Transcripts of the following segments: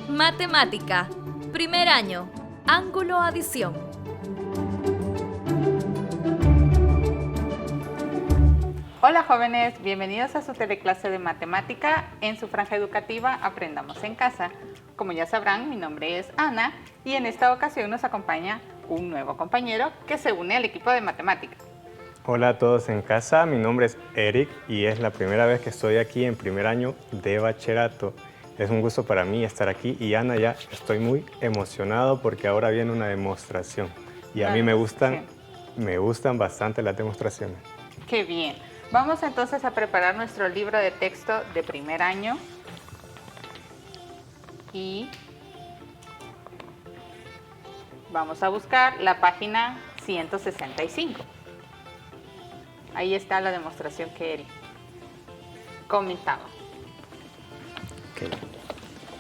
Matemática. Primer año. Ángulo adición. Hola jóvenes, bienvenidos a su teleclase de matemática en su franja educativa Aprendamos en Casa. Como ya sabrán, mi nombre es Ana y en esta ocasión nos acompaña un nuevo compañero que se une al equipo de matemática. Hola a todos en casa, mi nombre es Eric y es la primera vez que estoy aquí en primer año de bachillerato. Es un gusto para mí estar aquí y Ana, ya estoy muy emocionado porque ahora viene una demostración y a mí me gustan bastante las demostraciones. ¡Qué bien! Vamos entonces a preparar nuestro libro de texto de primer año y vamos a buscar la página 165. Ahí está la demostración que él comentaba. Okay.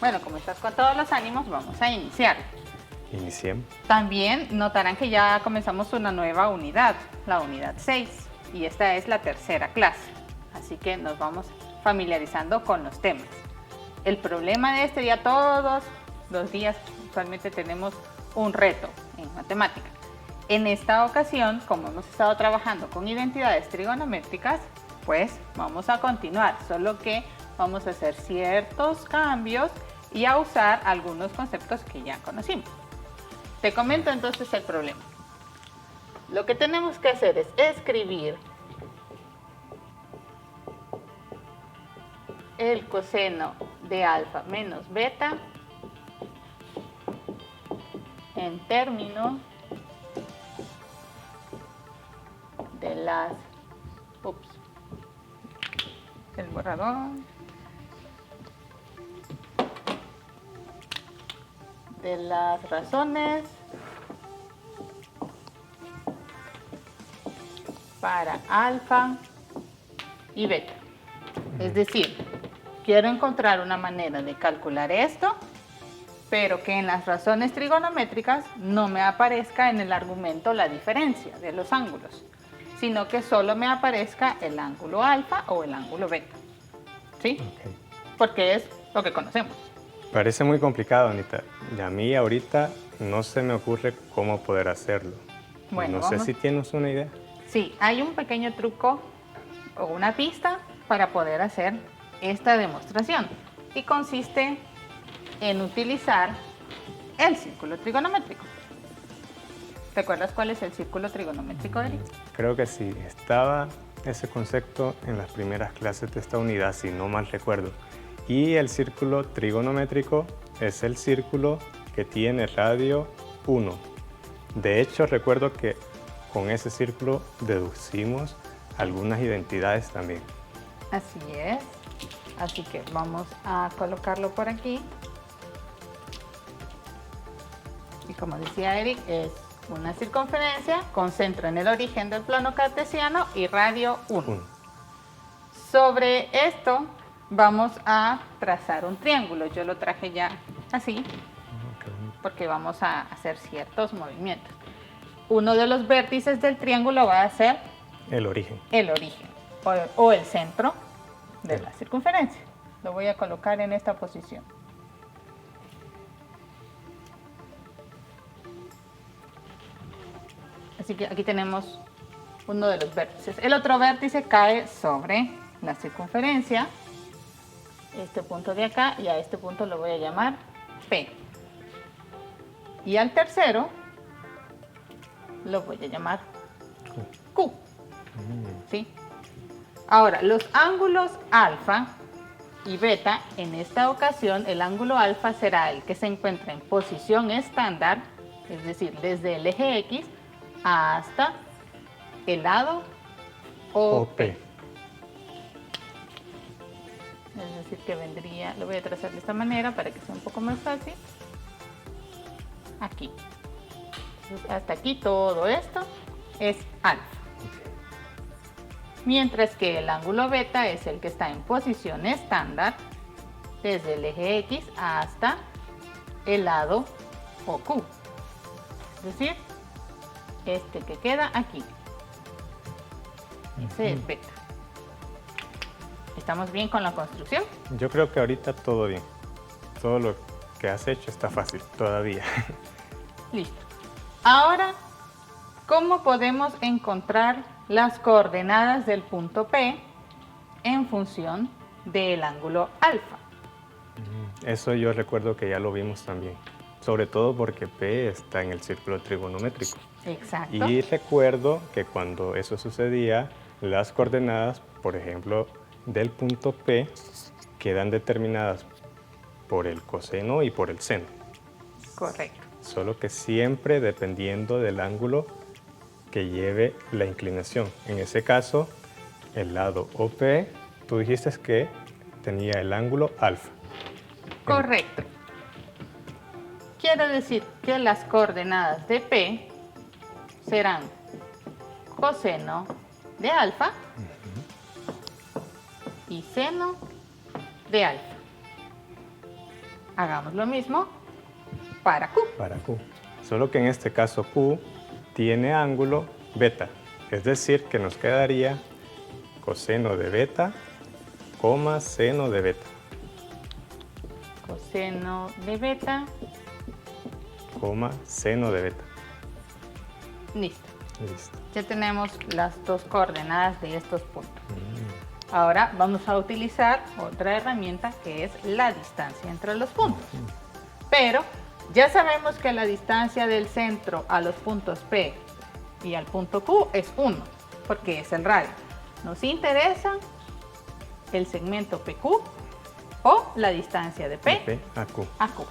Bueno, como estás con todos los ánimos, vamos a iniciar. Iniciemos. También notarán que ya comenzamos una nueva unidad, la unidad 6. Y esta es la tercera clase, así que nos vamos familiarizando con los temas. El problema de este día, todos los días usualmente tenemos un reto en matemática. En esta ocasión, como hemos estado trabajando con identidades trigonométricas, pues vamos a continuar, solo que vamos a hacer ciertos cambios y a usar algunos conceptos que ya conocimos. Te comento entonces el problema. Lo que tenemos que hacer es escribir el coseno de alfa menos beta en términos de las el borrador de las razones para alfa y beta. Es decir, quiero encontrar una manera de calcular esto, pero que en las razones trigonométricas no me aparezca en el argumento la diferencia de los ángulos, sino que solo me aparezca el ángulo alfa o el ángulo beta. ¿Sí? Okay. Porque es lo que conocemos. Parece muy complicado, Anita. Y a mí ahorita no se me ocurre cómo poder hacerlo. Bueno, no sé si tienes una idea. Sí, hay un pequeño truco o una pista para poder hacer esta demostración y consiste en utilizar el círculo trigonométrico. ¿Recuerdas cuál es el círculo trigonométrico, Eric? Creo que sí, estaba ese concepto en las primeras clases de esta unidad, si no mal recuerdo. Y el círculo trigonométrico es el círculo que tiene radio 1. De hecho, recuerdo que con ese círculo deducimos algunas identidades también. Así es. Así que vamos a colocarlo por aquí. Y como decía Eric, es una circunferencia con centro en el origen del plano cartesiano y radio 1. Sobre esto vamos a trazar un triángulo. Yo lo traje ya así, porque vamos a hacer ciertos movimientos. Uno de los vértices del triángulo va a ser el origen o el centro de la circunferencia. Lo voy a colocar en esta posición. Así que aquí tenemos uno de los vértices. El otro vértice cae sobre la circunferencia, este punto de acá, y a este punto lo voy a llamar P. Y al tercero lo voy a llamar Q. ¿Sí? Ahora, los ángulos alfa y beta, en esta ocasión el ángulo alfa será el que se encuentra en posición estándar, es decir, desde el eje X hasta el lado OP. Es decir, que vendría, lo voy a trazar de esta manera para que sea un poco más fácil. Aquí. Entonces, hasta aquí todo esto es alfa. Mientras que el ángulo beta es el que está en posición estándar desde el eje X hasta el lado OQ. Es decir, este que queda aquí. Ese es beta. ¿Estamos bien con la construcción? Yo creo que ahorita todo bien. todo lo que has hecho está fácil todavía. Listo. Ahora, ¿cómo podemos encontrar las coordenadas del punto P en función del ángulo alfa? Eso yo recuerdo que ya lo vimos también, sobre todo porque P está en el círculo trigonométrico. Exacto. Y recuerdo que cuando eso sucedía, las coordenadas, por ejemplo, del punto P, quedan determinadas por el coseno y por el seno. Correcto. Solo que siempre dependiendo del ángulo que lleve la inclinación. En ese caso, el lado OP, tú dijiste que tenía el ángulo alfa. Correcto. Quiere decir que las coordenadas de P serán coseno de alfa y seno de alfa. Hagamos lo mismo para Q. Para Q. Solo que en este caso Q tiene ángulo beta. Es decir, que nos quedaría coseno de beta, coma seno de beta. Coseno de beta. Coma seno de beta. Listo. Listo. Ya tenemos las dos coordenadas de estos puntos. Ahora vamos a utilizar otra herramienta que es la distancia entre los puntos. Pero ya sabemos que la distancia del centro a los puntos P y al punto Q es 1, porque es el radio. Nos interesa el segmento PQ o la distancia de P De P a Q. a Q.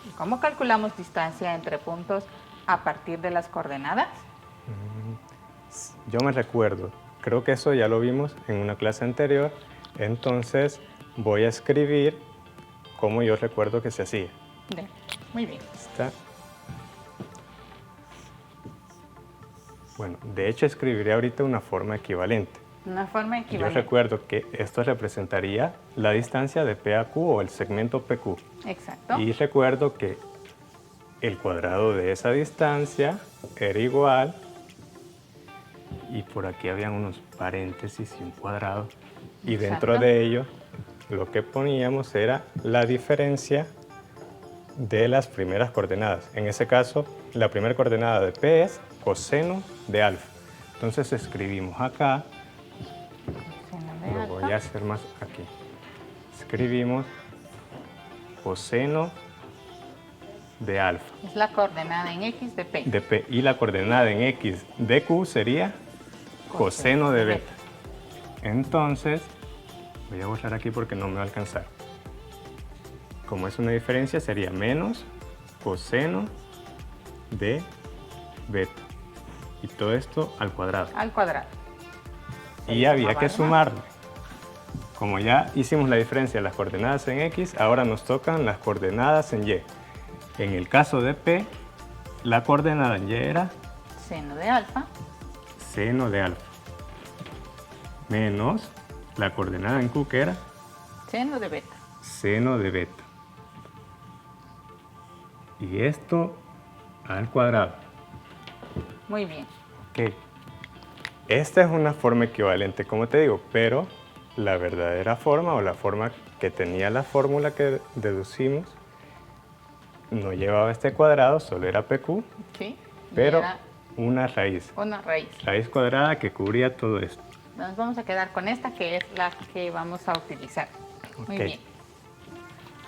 ¿Y cómo calculamos distancia entre puntos a partir de las coordenadas? Yo me recuerdo, creo que eso ya lo vimos en una clase anterior, entonces voy a escribir como yo recuerdo que se hacía. Bien, muy bien. Está. Bueno, de hecho escribiré ahorita una forma equivalente. Una forma Yo equivalente. recuerdo que esto representaría la distancia de P a Q o el segmento PQ. Exacto. Y recuerdo que el cuadrado de esa distancia era igual, y por aquí habían unos paréntesis y un cuadrado, y dentro Exacto. de ello lo que poníamos era la diferencia de las primeras coordenadas. En ese caso, la primera coordenada de P es coseno de alfa. Entonces escribimos acá, Coseno de lo alfa. voy a hacer más aquí. Escribimos coseno de alfa Es la coordenada en X de P. de P, y la coordenada en X de Q sería coseno de beta. Entonces, voy a borrar aquí porque no me va a alcanzar. Como es una diferencia, sería menos coseno de beta. Y todo esto al cuadrado. Al cuadrado. Y había que sumarle. Como ya hicimos la diferencia de las coordenadas en X, ahora nos tocan las coordenadas en Y. En el caso de P, la coordenada en Y era Seno de alfa. seno de alfa. Menos la coordenada en Q, que era Seno de beta. seno de beta. Y esto al cuadrado. Muy bien. Ok. Esta es una forma equivalente, como te digo, pero la verdadera forma o la forma que tenía la fórmula que deducimos no llevaba este cuadrado, solo era PQ, Sí. Y pero era una raíz. una raíz. Raíz cuadrada que cubría todo esto. Nos vamos a quedar con esta, que es la que vamos a utilizar. Muy Ok. bien.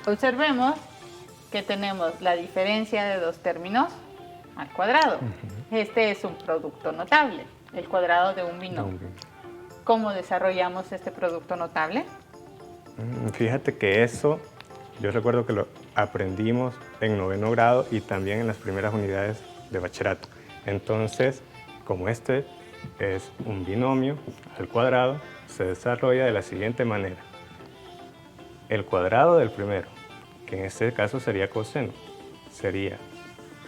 Observemos que tenemos la diferencia de dos términos al cuadrado. Este es un producto notable, el cuadrado de un binomio. ¿Cómo desarrollamos este producto notable? Fíjate que eso, yo recuerdo que lo aprendimos en 9º grado y también en las primeras unidades de bachillerato. Entonces, como este es un binomio al cuadrado, se desarrolla de la siguiente manera. El cuadrado del primero, que en este caso sería coseno, sería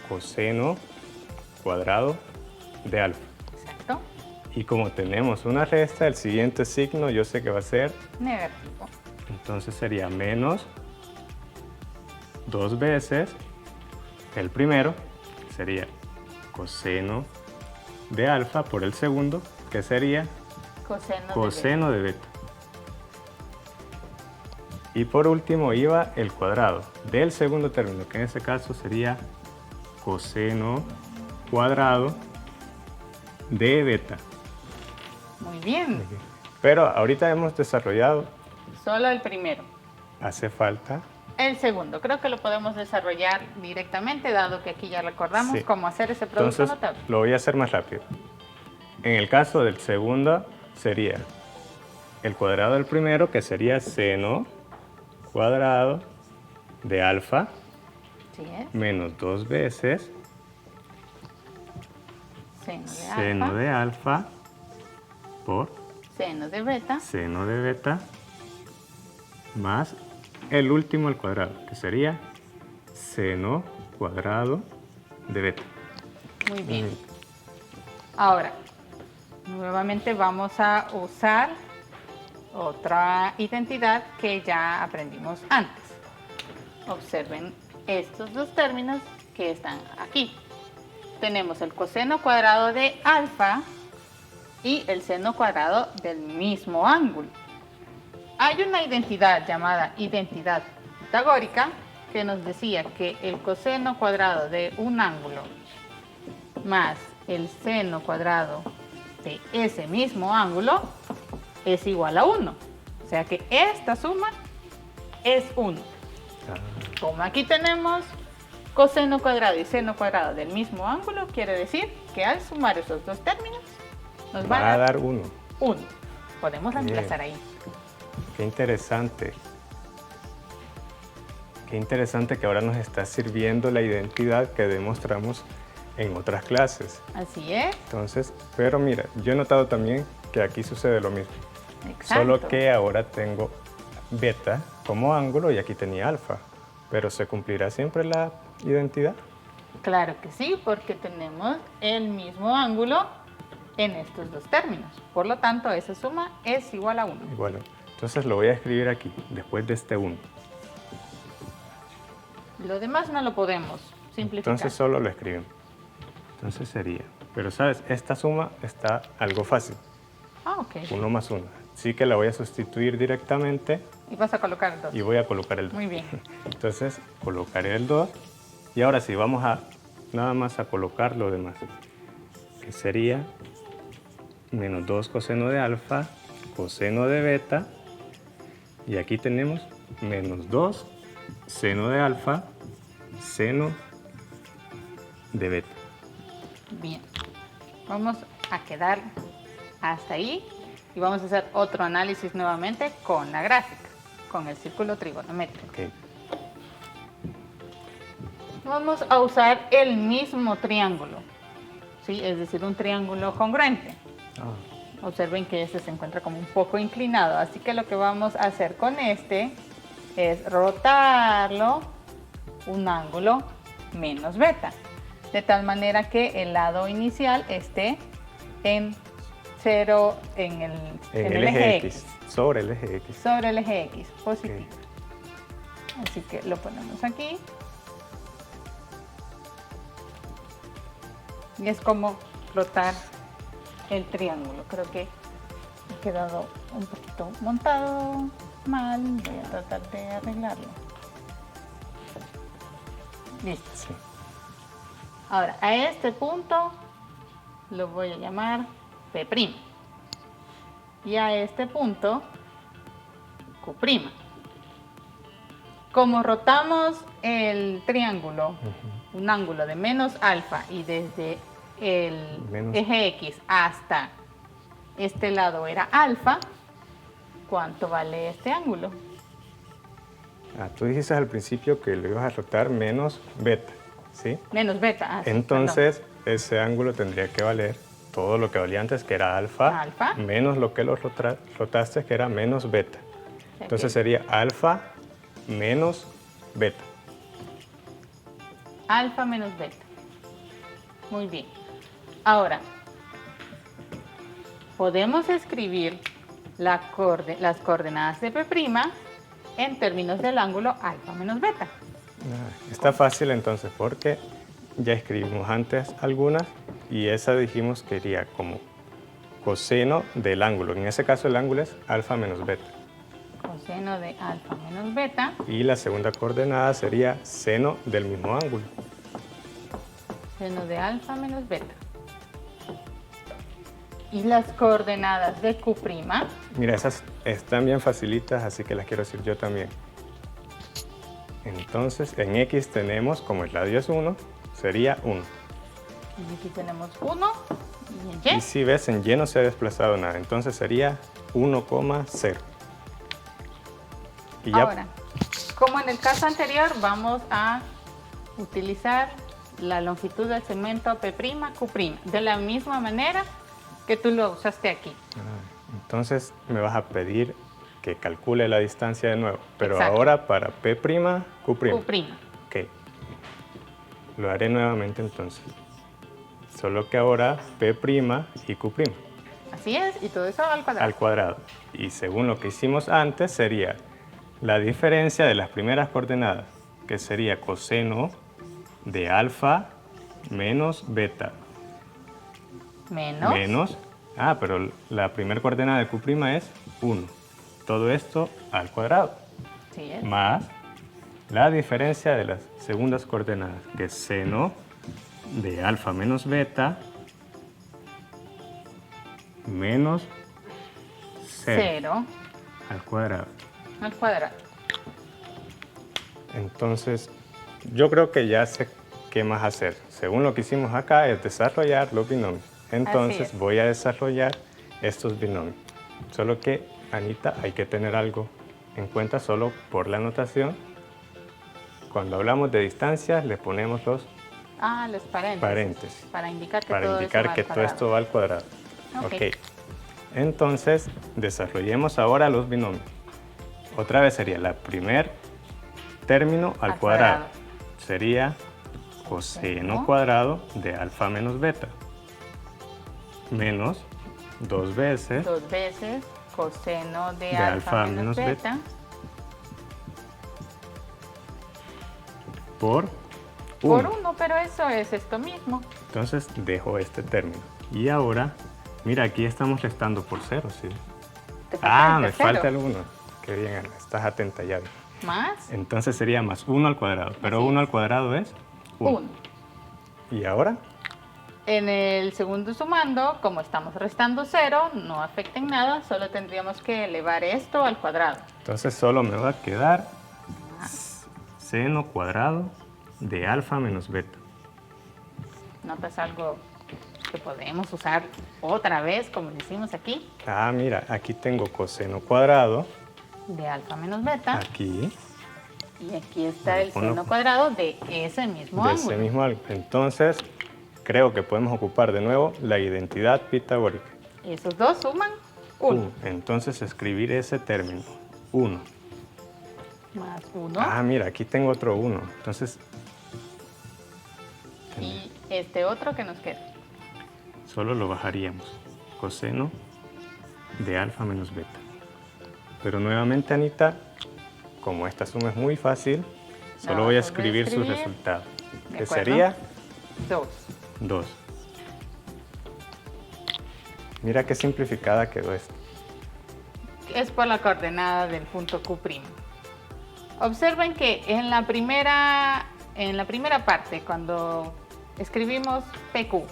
coseno cuadrado de alfa. Exacto. Y como tenemos una resta, el siguiente signo yo sé que va a ser, Negativo. entonces sería menos 2 veces el primero, que sería coseno de alfa, por el segundo, que sería Coseno, coseno de beta. Y por último iba el cuadrado del segundo término, que en este caso sería coseno cuadrado de beta. Muy bien. Pero ahorita hemos desarrollado, Solo el primero. hace falta. El segundo, creo que lo podemos desarrollar directamente, dado que aquí ya recordamos Sí. cómo hacer ese producto Entonces notable. lo voy a hacer más rápido. En el caso del segundo sería el cuadrado del primero, que sería seno cuadrado de alfa Sí es. menos 2 veces Seno de seno alfa, de alfa por seno de beta. seno de beta más el último al cuadrado, que sería seno cuadrado de beta. Muy bien. Ahora, nuevamente vamos a usar otra identidad que ya aprendimos antes. Observen estos dos términos que están aquí. Tenemos el coseno cuadrado de alfa y el seno cuadrado del mismo ángulo. Hay una identidad llamada identidad pitagórica que nos decía que el coseno cuadrado de un ángulo más el seno cuadrado de ese mismo ángulo es igual a 1. O sea que esta suma es 1. Como aquí tenemos coseno cuadrado y seno cuadrado del mismo ángulo, quiere decir que al sumar esos dos términos nos van Va a dar 1. 1. Podemos Bien. reemplazar ahí. Qué interesante. Qué interesante que ahora nos está sirviendo la identidad que demostramos en otras clases. Así es. Entonces, pero mira, yo he notado también que aquí sucede lo mismo. Exacto. Solo que ahora tengo beta como ángulo y aquí tenía alfa. Pero ¿se cumplirá siempre la identidad? Claro que sí, porque tenemos el mismo ángulo en estos dos términos. Por lo tanto, esa suma es igual a 1. Y bueno, entonces lo voy a escribir aquí, después de este 1. Lo demás no lo podemos simplificar. Entonces solo lo escribimos. Entonces sería, pero sabes, esta suma está algo fácil, Ah, ok. 1 más 1. Así que la voy a sustituir directamente Y vas a colocar 2. y voy a colocar el 2. Muy bien. Entonces colocaré el 2 y ahora sí, vamos a nada más a colocar lo demás, que sería menos 2 coseno de alfa, coseno de beta, y aquí tenemos menos 2 seno de alfa, seno de beta. Bien. Vamos a quedar hasta ahí y vamos a hacer otro análisis nuevamente con la gráfica, con el círculo trigonométrico. Ok. Vamos a usar el mismo triángulo, ¿sí? Es decir, un triángulo congruente. Ah, Observen que este se encuentra como un poco inclinado, así que lo que vamos a hacer con este es rotarlo un ángulo menos beta, de tal manera que el lado inicial esté en 0 en el eje X, sobre el eje X. sobre el eje X positivo. Ok. Así que lo ponemos aquí. Y es como rotar el triángulo. Creo que ha quedado un poquito montado mal. Voy a tratar de arreglarlo. Listo. Sí. Ahora, a este punto lo voy a llamar P'. Y a este punto Q'. Como rotamos el triángulo, un ángulo de menos alfa y desde el Menos. eje X hasta este lado era alfa, ¿cuánto vale este ángulo? Ah, tú dijiste al principio que lo ibas a rotar menos beta, ¿sí? Menos beta. Ah, sí, Entonces, ese ángulo tendría que valer todo lo que valía antes, que era alfa, Alfa. menos lo que lo rotaste, que era menos beta. perdón. Entonces Ok. sería alfa menos beta. Alfa menos beta. Muy bien. Ahora, podemos escribir las coordenadas de P' en términos del ángulo alfa menos beta. Está fácil entonces porque ya escribimos antes algunas y esa dijimos que iría como coseno del ángulo. En ese caso el ángulo es alfa menos beta. coseno de alfa menos beta. Y la segunda coordenada sería seno del mismo ángulo. Seno de alfa menos beta. Y las coordenadas de Q'. Mira, esas están bien facilitas, así que las quiero decir yo también. Entonces, en X tenemos, como el radio es 1, sería 1. Y aquí tenemos 1 y en Y Y. si ves, en Y no se ha desplazado nada, entonces sería 1,0. Y ya, Ahora, como en el caso anterior, vamos a utilizar la longitud del segmento P', Q', de la misma manera que tú lo usaste aquí. entonces me vas a pedir que calcule la distancia de nuevo, pero Exacto. ahora para P', Q'. Q'. Ok. Lo haré nuevamente entonces. Solo que ahora P' y Q'. Así es, y todo eso al cuadrado. Al cuadrado. Y según lo que hicimos antes, sería la diferencia de las primeras coordenadas, que sería coseno de alfa menos beta. Menos. Pero la primera coordenada de Q' es 1. Todo esto al cuadrado. Sí es. Más la diferencia de las segundas coordenadas, que es seno de alfa menos beta menos 0 0 al cuadrado. al cuadrado. Entonces, yo creo que ya sé qué más hacer. Según lo que hicimos acá, es desarrollar los binomios. Entonces, es. voy a desarrollar estos binomios. Solo que, Anita, hay que tener algo en cuenta solo por la notación. Cuando hablamos de distancias, le ponemos los Los paréntesis. paréntesis. Para indicar que para todo indicar eso va que al todo cuadrado. esto va al cuadrado. Ok. Ok. Entonces, desarrollemos ahora los binomios. Otra vez sería la primer término al Al cuadrado. cuadrado. Sería coseno Coseno. cuadrado de alfa menos beta. Menos 2 veces 2 veces coseno de alfa alfa menos menos beta. beta. por Por 1. 1, pero eso es esto mismo. Entonces, dejo este término. Y ahora, mira, aquí estamos restando por 0, ¿sí? Te falta el Me tercero. falta el 1. Qué bien, Ana, estás atenta ya. Más Entonces sería más 1 al cuadrado, pero Así 1 es. al cuadrado es 1. 1. ¿Y ahora? En el segundo sumando, como estamos restando 0, no afecta en nada, solo tendríamos que elevar esto al cuadrado. Entonces solo me va a quedar seno cuadrado de alfa menos beta. ¿Notas algo que podemos usar otra vez, como lo hicimos aquí? Mira, aquí tengo coseno cuadrado, De alfa menos beta. aquí, Y aquí está Lo el pongo seno cuadrado de ese mismo de ángulo. ese mismo ángulo. Entonces, creo que podemos ocupar de nuevo la identidad pitagórica. Esos dos suman 1. Entonces, escribir ese término, 1. Más 1. Mira, aquí tengo otro 1. Entonces, Y este otro que nos queda. solo lo bajaríamos. Coseno de alfa menos beta. Pero nuevamente, Anita, como esta suma es muy fácil, solo No, voy a solo escribir su escribir. resultado, De que acuerdo. sería 2. 2. Mira qué simplificada quedó esto. Es por la coordenada del punto Q'. Observen que en la primera parte, cuando escribimos PQ,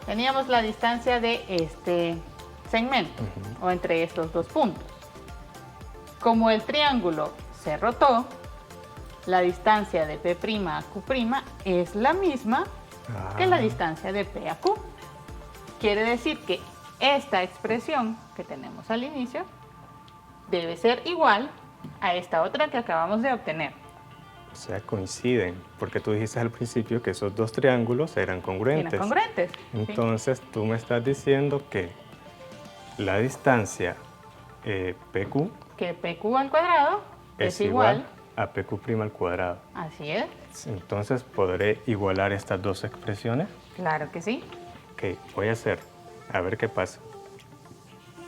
teníamos la distancia de este segmento, o entre estos dos puntos. Como el triángulo se rotó, la distancia de P' a Q' es la misma que la distancia de P a Q. Quiere decir que esta expresión que tenemos al inicio debe ser igual a esta otra que acabamos de obtener. O sea, coinciden, porque tú dijiste al principio que esos dos triángulos eran congruentes. Eran congruentes. ¿sí? Entonces, tú me estás diciendo que la distancia PQ Que PQ al cuadrado es igual a PQ' al cuadrado. Así es. Entonces, ¿podré igualar estas dos expresiones? Claro que sí. Ok, voy a hacer, a ver qué pasa.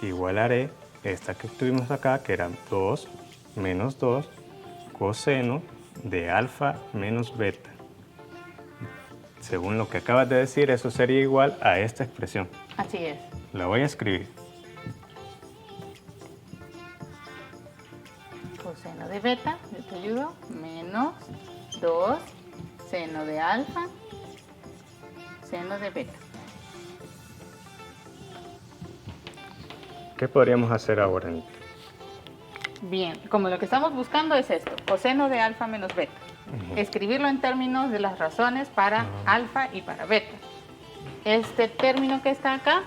Igualaré esta que tuvimos acá, que era 2 menos 2 coseno de alfa menos beta. Según lo que acabas de decir, eso sería igual a esta expresión. Así es. La voy a escribir. coseno de beta, yo te ayudo, menos 2 seno de alfa, seno de beta. ¿Qué podríamos hacer ahora, Anita? Bien, como lo que estamos buscando es esto, coseno de alfa menos beta. Escribirlo en términos de las razones para alfa y para beta. Este término que está acá,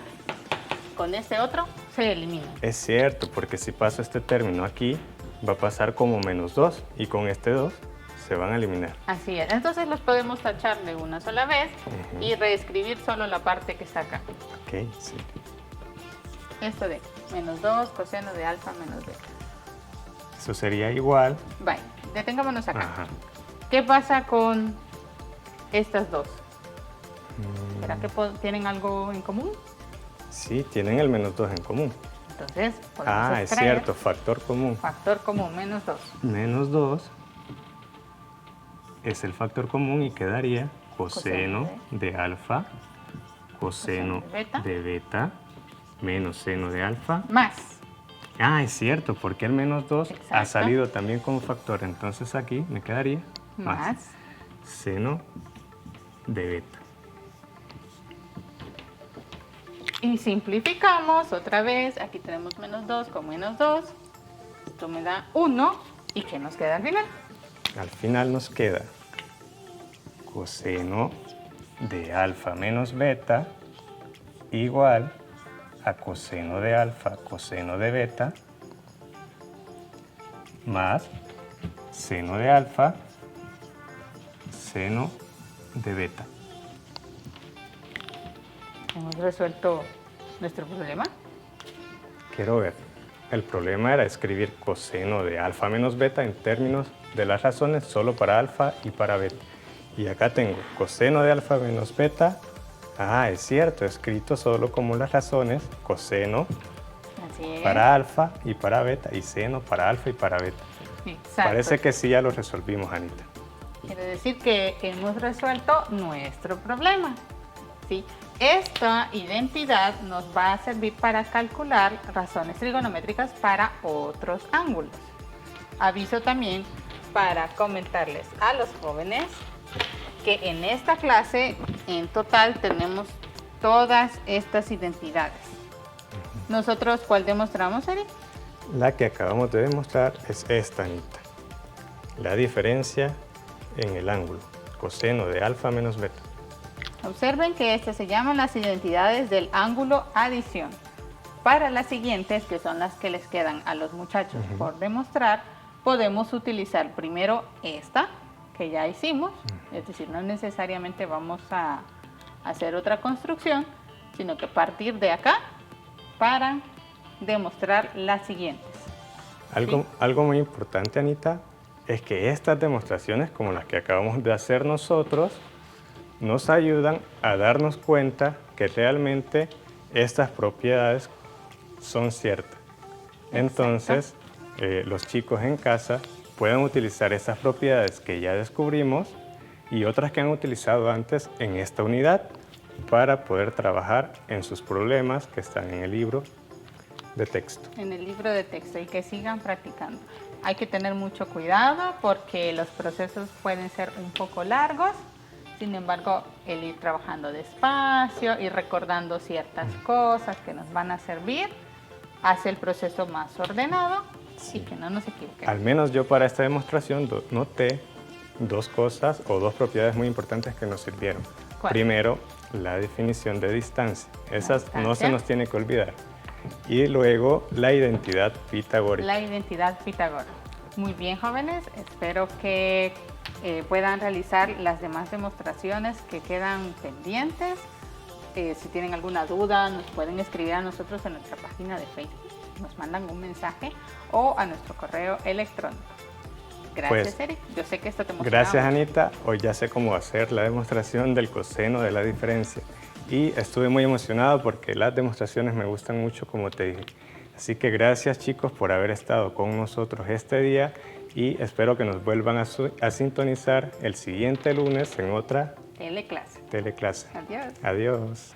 con este otro, se elimina. Es cierto, porque si paso este término aquí, va a pasar como menos 2 y con este 2 se van a eliminar. Así es, entonces los podemos tachar de una sola vez y reescribir solo la parte que está acá. Ok, sí. Esto de menos 2 coseno de alfa menos beta. Eso sería igual. Vale, detengámonos acá. Ajá. ¿Qué pasa con estas dos? ¿Será que tienen algo en común? Sí, tienen el menos 2 en común. Entonces, podemos Es extraer cierto, factor común. factor común, menos 2. Menos 2 es el factor común y quedaría coseno de alfa, coseno de beta, menos seno de alfa. Más. Es cierto, porque el menos 2 ha Exacto. salido también como factor. Entonces aquí me quedaría más seno de beta. Y simplificamos otra vez. Aquí tenemos menos 2 con menos 2. Esto me da 1. ¿Y qué nos queda al final? Al final nos queda coseno de alfa menos beta igual a coseno de alfa coseno de beta más seno de alfa seno de beta. ¿Hemos resuelto nuestro problema? Quiero ver. El problema era escribir coseno de alfa menos beta en términos de las razones solo para alfa y para beta. Y acá tengo coseno de alfa menos beta. Es cierto, escrito solo como las razones, coseno Así es. para alfa y para beta y seno para alfa y para beta. Exacto. Parece que sí ya lo resolvimos, Anita. Quiere decir que hemos resuelto nuestro problema. ¿Sí? Esta identidad nos va a servir para calcular razones trigonométricas para otros ángulos. Aviso también para comentarles a los jóvenes que en esta clase en total tenemos todas estas identidades. Nosotros, ¿cuál demostramos, Eric? La que acabamos de demostrar es esta, Anita. La diferencia en el ángulo, coseno de alfa menos beta. Observen que estas se llaman las identidades del ángulo adición. Para las siguientes, que son las que les quedan a los muchachos por demostrar, podemos utilizar primero esta, que ya hicimos, es decir, no necesariamente vamos a hacer otra construcción, sino que partir de acá para demostrar las siguientes. Algo muy importante, Anita, es que estas demostraciones, como las que acabamos de hacer nosotros, nos ayudan a darnos cuenta que realmente estas propiedades son ciertas. Entonces, los chicos en casa pueden utilizar estas propiedades que ya descubrimos y otras que han utilizado antes en esta unidad para poder trabajar en sus problemas que están en el libro de texto. En el libro de texto y que sigan practicando. Hay que tener mucho cuidado porque los procesos pueden ser un poco largos. Sin embargo, el ir trabajando despacio y recordando ciertas cosas que nos van a servir hace el proceso más ordenado y que no nos equivoquemos. Al menos yo para esta demostración noté dos cosas o dos propiedades muy importantes que nos sirvieron. ¿Cuál? Primero, la definición de distancia. Esas no distancia. se nos tiene que olvidar. Y luego, la identidad pitagórica. La identidad pitagórica. Muy bien, jóvenes. Espero que puedan realizar las demás demostraciones que quedan pendientes. Si tienen alguna duda, nos pueden escribir a nosotros en nuestra página de Facebook. Nos mandan un mensaje o a nuestro correo electrónico. Gracias, Eric. Yo sé que esto te emocionaba. Gracias, Anita. Hoy ya sé cómo hacer la demostración del coseno de la diferencia. Y estuve muy emocionado porque las demostraciones me gustan mucho, como te dije. Así que gracias, chicos, por haber estado con nosotros este día y espero que nos vuelvan a sintonizar el siguiente lunes en otra teleclase. teleclase. Adiós. Adiós.